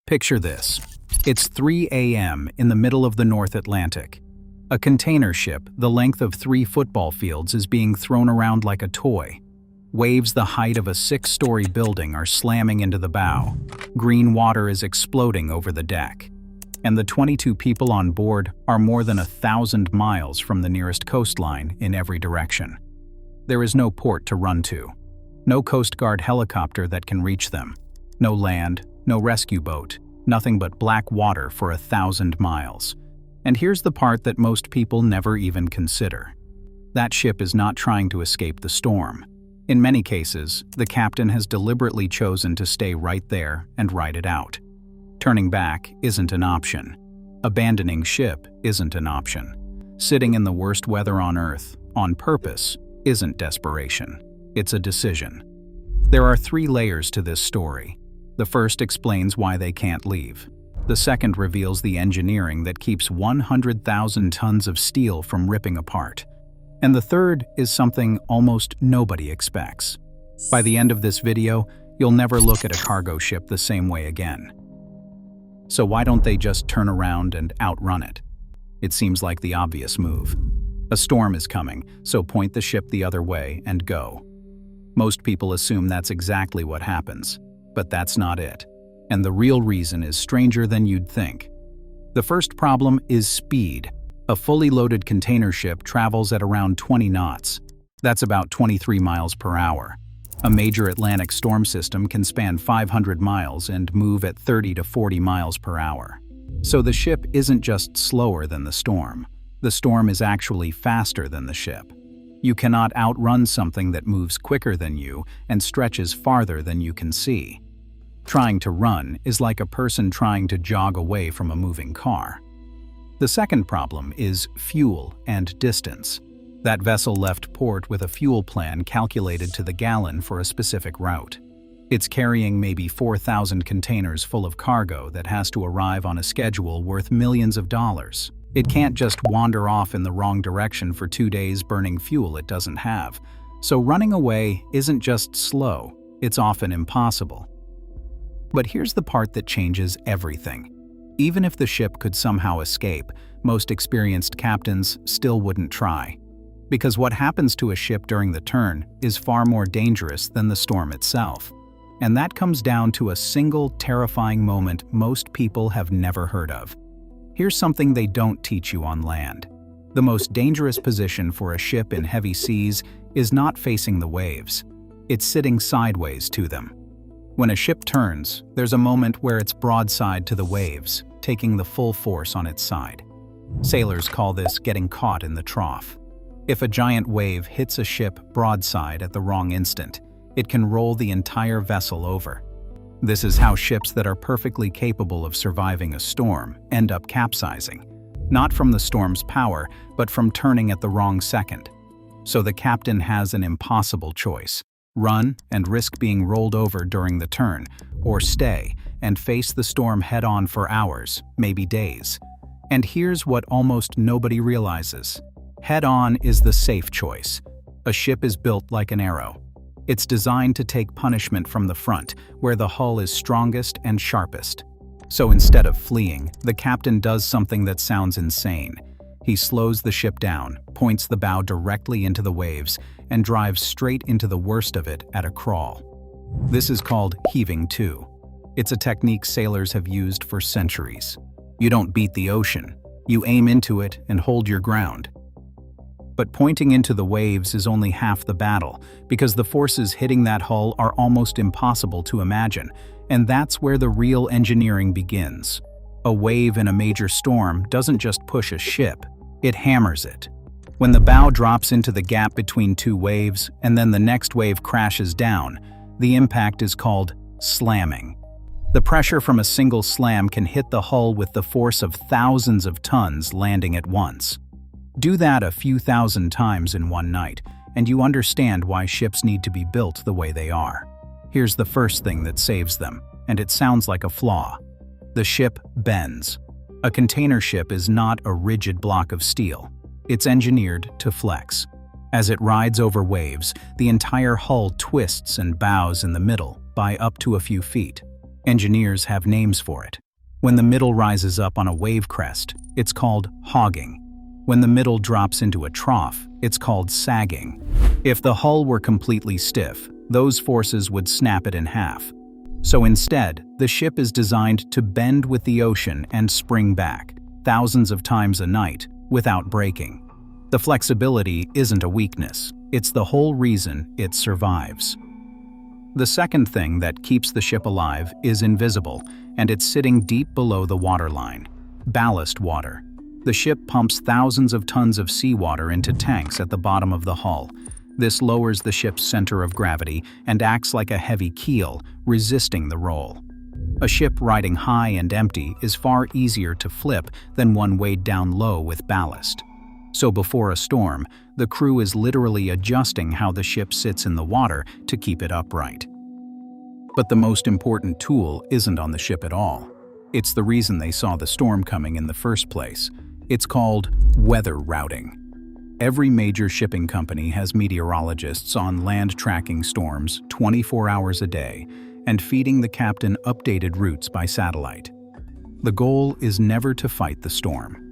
Picture this. It's 3 a.m. in the middle of the North Atlantic. A container ship the length of 3 football fields is being thrown around like a toy. Waves the height of a 6-story building are slamming into the bow. Green water is exploding over the deck. And the 22 people on board are more than 1,000 miles from the nearest coastline in every direction. There is no port to run to. No Coast Guard helicopter that can reach them. No land, no rescue boat, nothing but black water for 1,000 miles. And here's the part that most people never even consider. That ship is not trying to escape the storm. In many cases, the captain has deliberately chosen to stay right there and ride it out. Turning back isn't an option. Abandoning ship isn't an option. Sitting in the worst weather on Earth, on purpose, isn't desperation. It's a decision. There are 3 layers to this story. The first explains why they can't leave. The second reveals the engineering that keeps 100,000 tons of steel from ripping apart. And the third is something almost nobody expects. By the end of this video, you'll never look at a cargo ship the same way again. So why don't they just turn around and outrun it? It seems like the obvious move. A storm is coming, so point the ship the other way and go. Most people assume that's exactly what happens, but that's not it. And the real reason is stranger than you'd think. The first problem is speed. A fully loaded container ship travels at around 20 knots. That's about 23 miles per hour. A major Atlantic storm system can span 500 miles and move at 30 to 40 miles per hour. So the ship isn't just slower than the storm. The storm is actually faster than the ship. You cannot outrun something that moves quicker than you and stretches farther than you can see. Trying to run is like a person trying to jog away from a moving car. The second problem is fuel and distance. That vessel left port with a fuel plan calculated to the gallon for a specific route. It's carrying maybe 4,000 containers full of cargo that has to arrive on a schedule worth millions of dollars. It can't just wander off in the wrong direction for 2 days burning fuel it doesn't have. So running away isn't just slow, it's often impossible. But here's the part that changes everything. Even if the ship could somehow escape, most experienced captains still wouldn't try. Because what happens to a ship during the turn is far more dangerous than the storm itself. And that comes down to a single terrifying moment most people have never heard of. Here's something they don't teach you on land. The most dangerous position for a ship in heavy seas is not facing the waves. It's sitting sideways to them. When a ship turns, there's a moment where it's broadside to the waves, taking the full force on its side. Sailors call this getting caught in the trough. If a giant wave hits a ship broadside at the wrong instant, it can roll the entire vessel over. This is how ships that are perfectly capable of surviving a storm end up capsizing, not from the storm's power, but from turning at the wrong second. So the captain has an impossible choice. Run and risk being rolled over during the turn, or stay and face the storm head-on for hours, maybe days. And here's what almost nobody realizes. Head-on is the safe choice. A ship is built like an arrow. It's designed to take punishment from the front, where the hull is strongest and sharpest. So instead of fleeing, the captain does something that sounds insane. He slows the ship down, points the bow directly into the waves, and drives straight into the worst of it at a crawl. This is called heaving to. It's a technique sailors have used for centuries. You don't beat the ocean. You aim into it and hold your ground. But pointing into the waves is only half the battle, because the forces hitting that hull are almost impossible to imagine, and that's where the real engineering begins. A wave in a major storm doesn't just push a ship, it hammers it. When the bow drops into the gap between 2 waves and then the next wave crashes down, the impact is called slamming. The pressure from a single slam can hit the hull with the force of thousands of tons landing at once. Do that a few thousand times in one night, and you understand why ships need to be built the way they are. Here's the first thing that saves them, and it sounds like a flaw. The ship bends. A container ship is not a rigid block of steel. It's engineered to flex. As it rides over waves, the entire hull twists and bows in the middle by up to a few feet. Engineers have names for it. When the middle rises up on a wave crest, it's called hogging. When the middle drops into a trough, it's called sagging. If the hull were completely stiff, those forces would snap it in half. So instead, the ship is designed to bend with the ocean and spring back, thousands of times a night, without breaking. The flexibility isn't a weakness, it's the whole reason it survives. The second thing that keeps the ship alive is invisible, and it's sitting deep below the waterline: ballast water. The ship pumps thousands of tons of seawater into tanks at the bottom of the hull. This lowers the ship's center of gravity and acts like a heavy keel, resisting the roll. A ship riding high and empty is far easier to flip than one weighed down low with ballast. So before a storm, the crew is literally adjusting how the ship sits in the water to keep it upright. But the most important tool isn't on the ship at all. It's the reason they saw the storm coming in the first place. It's called weather routing. Every major shipping company has meteorologists on land tracking storms 24 hours a day and feeding the captain updated routes by satellite. The goal is never to fight the storm.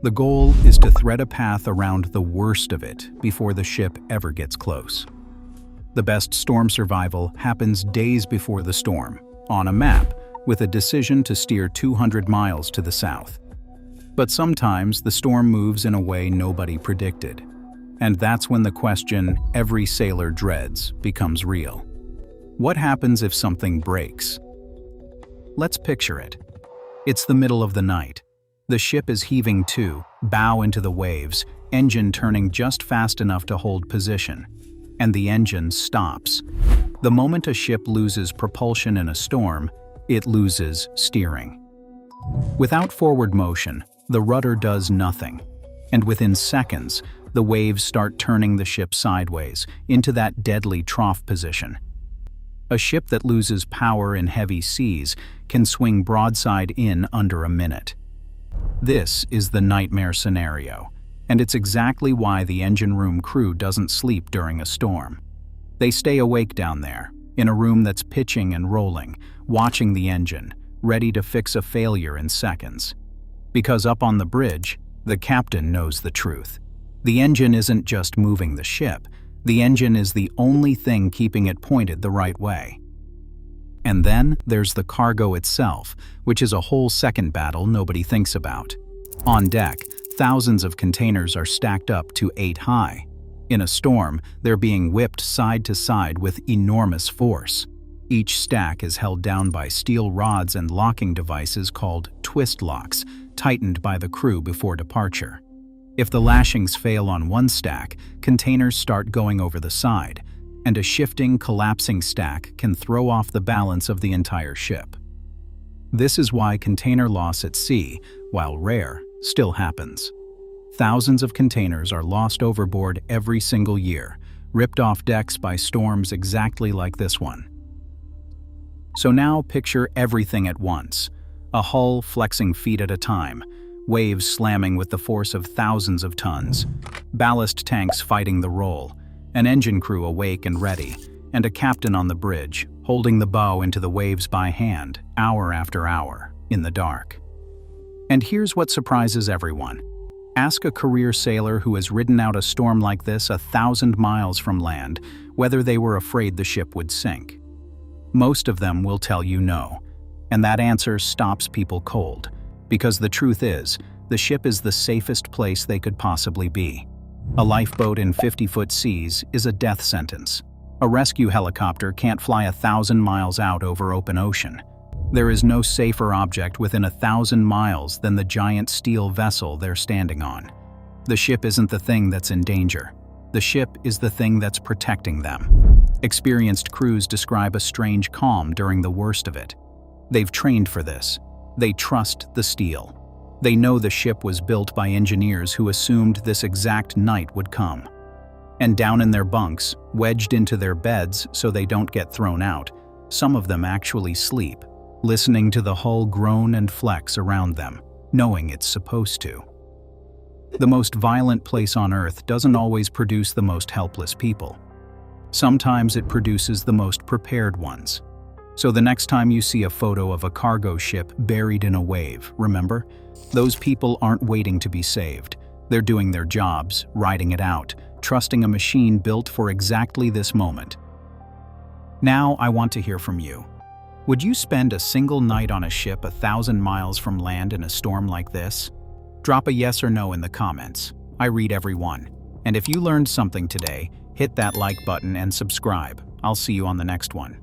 The goal is to thread a path around the worst of it before the ship ever gets close. The best storm survival happens days before the storm, on a map, with a decision to steer 200 miles to the south. But sometimes the storm moves in a way nobody predicted. And that's when the question every sailor dreads becomes real. What happens if something breaks? Let's picture it. It's the middle of the night. The ship is heaving to, bow into the waves, engine turning just fast enough to hold position. And the engine stops. The moment a ship loses propulsion in a storm, it loses steering. Without forward motion, the rudder does nothing, and within seconds, the waves start turning the ship sideways into that deadly trough position. A ship that loses power in heavy seas can swing broadside in under a minute. This is the nightmare scenario, and it's exactly why the engine room crew doesn't sleep during a storm. They stay awake down there, in a room that's pitching and rolling, watching the engine, ready to fix a failure in seconds. Because up on the bridge, the captain knows the truth. The engine isn't just moving the ship, the engine is the only thing keeping it pointed the right way. And then there's the cargo itself, which is a whole second battle nobody thinks about. On deck, thousands of containers are stacked up to 8 high. In a storm, they're being whipped side to side with enormous force. Each stack is held down by steel rods and locking devices called twist locks, tightened by the crew before departure. If the lashings fail on one stack, containers start going over the side, and a shifting, collapsing stack can throw off the balance of the entire ship. This is why container loss at sea, while rare, still happens. Thousands of containers are lost overboard every single year, ripped off decks by storms exactly like this one. So now picture everything at once. A hull flexing feet at a time, waves slamming with the force of thousands of tons, ballast tanks fighting the roll, an engine crew awake and ready, and a captain on the bridge, holding the bow into the waves by hand, hour after hour, in the dark. And here's what surprises everyone. Ask a career sailor who has ridden out a storm like this 1,000 miles from land whether they were afraid the ship would sink. Most of them will tell you no. And that answer stops people cold, because the truth is, the ship is the safest place they could possibly be. A lifeboat in 50-foot seas is a death sentence. A rescue helicopter can't fly 1,000 miles out over open ocean. There is no safer object within 1,000 miles than the giant steel vessel they're standing on. The ship isn't the thing that's in danger. The ship is the thing that's protecting them. Experienced crews describe a strange calm during the worst of it. They've trained for this. They trust the steel. They know the ship was built by engineers who assumed this exact night would come. And down in their bunks, wedged into their beds so they don't get thrown out, some of them actually sleep, listening to the hull groan and flex around them, knowing it's supposed to. The most violent place on Earth doesn't always produce the most helpless people. Sometimes it produces the most prepared ones. So the next time you see a photo of a cargo ship buried in a wave, remember? Those people aren't waiting to be saved. They're doing their jobs, riding it out, trusting a machine built for exactly this moment. Now I want to hear from you. Would you spend a single night on a ship 1,000 miles from land in a storm like this? Drop a yes or no in the comments. I read every one. And if you learned something today, hit that like button and subscribe. I'll see you on the next one.